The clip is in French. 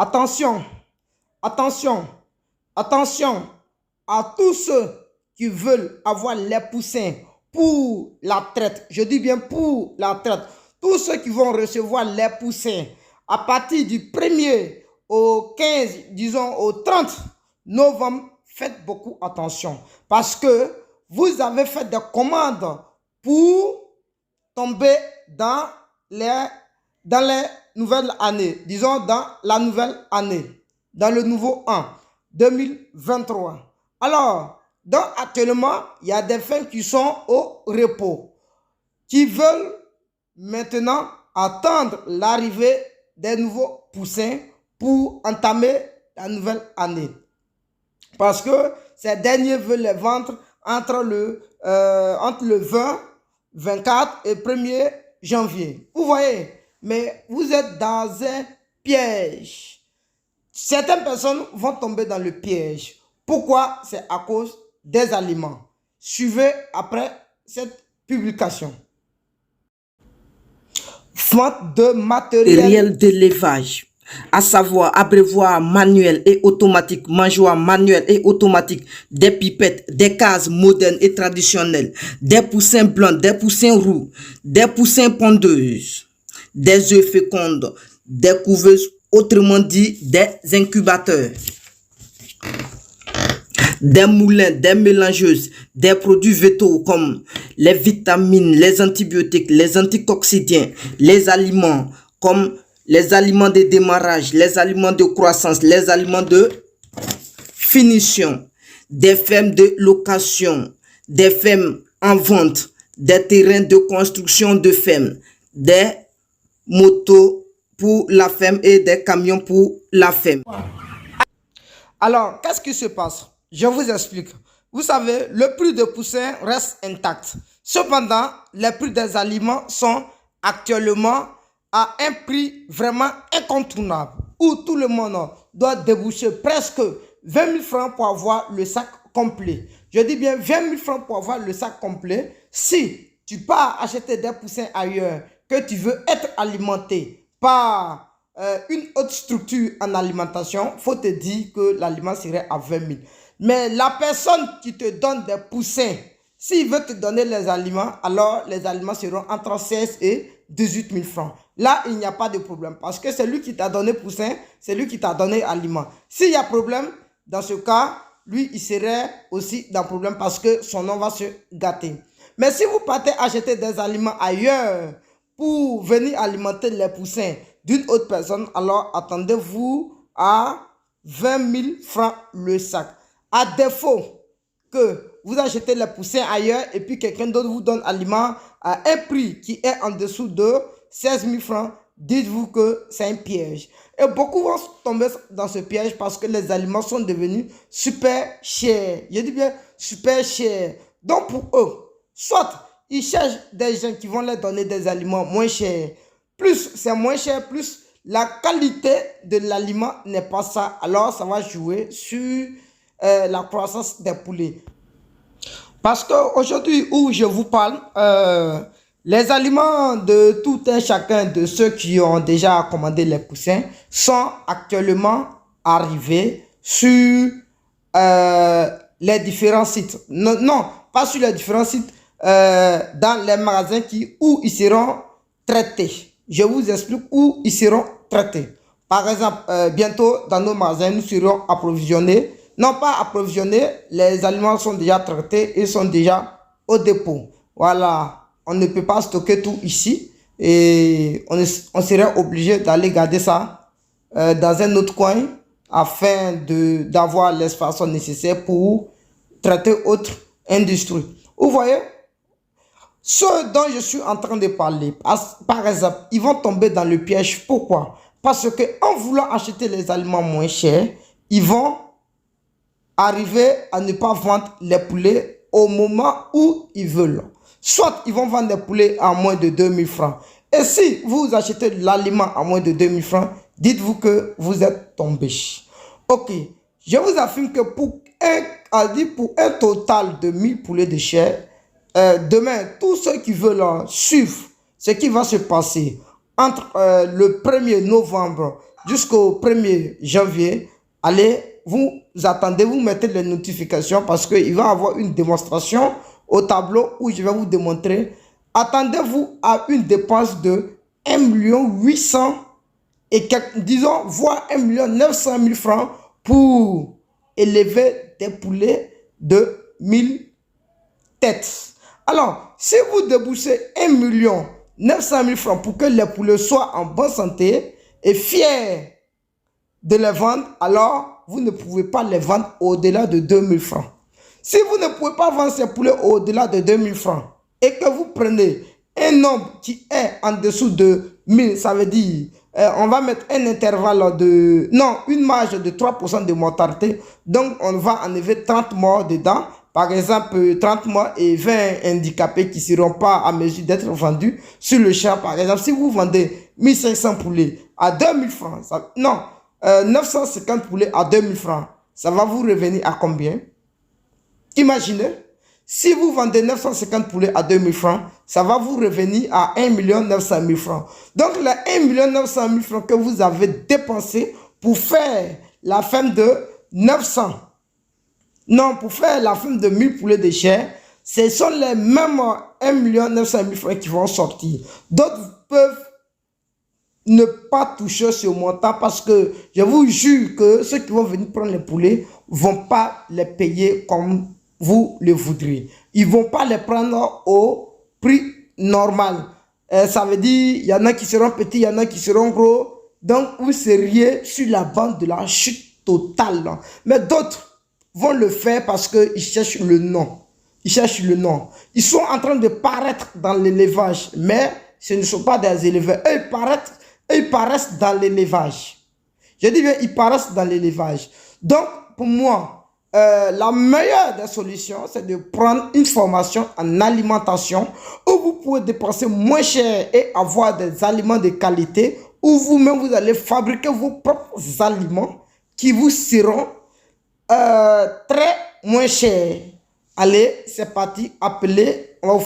Attention, attention, attention à tous ceux qui veulent avoir les poussins pour la traite. Je dis bien pour la traite. Tous ceux qui vont recevoir les poussins à partir du 1er au 15, disons au 30 novembre, faites beaucoup attention. Parce que vous avez fait des commandes pour tomber dans les nouvelles années. Disons dans la nouvelle année. Dans le nouveau an 2023. Alors, donc actuellement, il y a des femmes qui sont au repos, qui veulent maintenant attendre l'arrivée des nouveaux poussins pour entamer la nouvelle année. Parce que ces derniers veulent les vendre entre le 20, 24 et 1er janvier. Vous voyez, mais vous êtes dans un piège. Certaines personnes vont tomber dans le piège. Pourquoi? C'est à cause des aliments. Suivez après cette publication. Vente de matériel d'élevage, à savoir abreuvoir manuel et automatique, mangeoire manuel et automatique, des pipettes, des cases modernes et traditionnelles, des poussins blancs, des poussins roux, des poussins pondeuses, des œufs fécondes, des couveuses, autrement dit des incubateurs, des moulins, des mélangeuses, des produits végétaux comme les vitamines, les antibiotiques, les anticoccidiens, les aliments comme les aliments de démarrage, les aliments de croissance, les aliments de finition, des fermes de location, des fermes en vente, des terrains de construction de fermes, des motos pour la ferme et des camions pour la ferme. Alors, qu'est-ce qui se passe? Je vous explique. Vous savez, le prix de poussin reste intact. Cependant, les prix des aliments sont actuellement à un prix vraiment incontournable, où tout le monde doit déboucher presque 20 000 francs pour avoir le sac complet. Je dis bien 20 000 francs pour avoir le sac complet. Si tu pars acheter des poussins ailleurs, que tu veux être alimenté par une autre structure en alimentation, il faut te dire que l'aliment serait à 20 000. Mais la personne qui te donne des poussins, s'il veut te donner les aliments, alors les aliments seront entre 16 et 18 000 francs. Là, il n'y a pas de problème parce que c'est lui qui t'a donné poussin, c'est lui qui t'a donné aliment. S'il y a problème, dans ce cas, lui, il serait aussi dans le problème parce que son nom va se gâter. Mais si vous partez acheter des aliments ailleurs pour venir alimenter les poussins d'une autre personne, alors attendez-vous à 20 000 francs le sac. À défaut que vous achetez les poussins ailleurs et puis quelqu'un d'autre vous donne aliment à un prix qui est en dessous de 16 000 francs, dites-vous que c'est un piège. Et beaucoup vont tomber dans ce piège parce que les aliments sont devenus super chers. Je dis bien super chers. Donc pour eux, soit ils cherchent des gens qui vont leur donner des aliments moins chers. Plus c'est moins cher, plus la qualité de l'aliment n'est pas ça. Alors ça va jouer sur la croissance des poulets. Parce qu'aujourd'hui où je vous parle, les aliments de tout un chacun de ceux qui ont déjà commandé les poussins sont actuellement arrivés sur les différents sites. Non, pas sur les différents sites, dans les magasins où ils seront traités. Je vous explique où ils seront traités. Par exemple, bientôt dans nos magasins, nous serons approvisionnés. Non pas approvisionnés, les aliments sont déjà traités et sont déjà au dépôt. Voilà, on ne peut pas stocker tout ici et on serait obligé d'aller garder ça dans un autre coin afin d'avoir l'espace nécessaire pour traiter autre industrie. Vous voyez, ceux dont je suis en train de parler, par exemple, ils vont tomber dans le piège. Pourquoi? Parce qu'en voulant acheter les aliments moins chers, ils vont arriver à ne pas vendre les poulets au moment où ils veulent. Soit ils vont vendre les poulets à moins de 2 000 francs. Et si vous achetez l'aliment à moins de 2 000 francs, dites-vous que vous êtes tombé. Ok, je vous affirme que pour un total de 1000 poulets de chair, demain, tous ceux qui veulent suivre ce qui va se passer entre le 1er novembre jusqu'au 1er janvier, allez, vous attendez, vous mettez les notifications parce qu'il va y avoir une démonstration au tableau où je vais vous démontrer. Attendez-vous à une dépense de 1 800 000 et quelques, disons, voire 1 900 000 francs pour élever des poulets de 1000 têtes. Alors, si vous débouchez 1 900 000 francs pour que les poulets soient en bonne santé et fiers de les vendre, alors vous ne pouvez pas les vendre au-delà de 2000 francs. Si vous ne pouvez pas vendre ces poulets au-delà de 2000 francs et que vous prenez un nombre qui est en dessous de 1000, ça veut dire, on va mettre un intervalle de, non, une marge de 3% de mortalité, donc on va enlever 30 morts dedans, par exemple 30 morts et 20 handicapés qui ne seront pas à mesure d'être vendus sur le champ. Par exemple, si vous vendez 1500 poulets à 2000 francs, ça, non, 950 poulets à 2000 francs, ça va vous revenir à combien? Imaginez, si vous vendez 950 poulets à 2000 francs, ça va vous revenir à 1 900 000 francs. Donc, les 1 900 000 francs que vous avez dépensés pour faire la ferme de 900, non, pour faire la ferme de 1000 poulets de chair, ce sont les mêmes 1 900 000 francs qui vont sortir. D'autres peuvent ne pas toucher ce montant parce que je vous jure que ceux qui vont venir prendre les poulets ne vont pas les payer comme vous le voudriez. Ils ne vont pas les prendre au prix normal. Ça veut dire, il y en a qui seront petits, il y en a qui seront gros. Donc, vous seriez sur la bande de la chute totale. Mais d'autres vont le faire parce qu'ils cherchent le nom. Ils cherchent le nom. Ils sont en train de paraître dans l'élevage, mais ce ne sont pas des éleveurs. Ils paraissent dans l'élevage. Je dis bien, ils paraissent dans l'élevage. Donc, pour moi, la meilleure des solutions, c'est de prendre une formation en alimentation où vous pouvez dépenser moins cher et avoir des aliments de qualité, où vous-même vous allez fabriquer vos propres aliments qui vous seront très moins chers. Allez, c'est parti, appelez. On va vous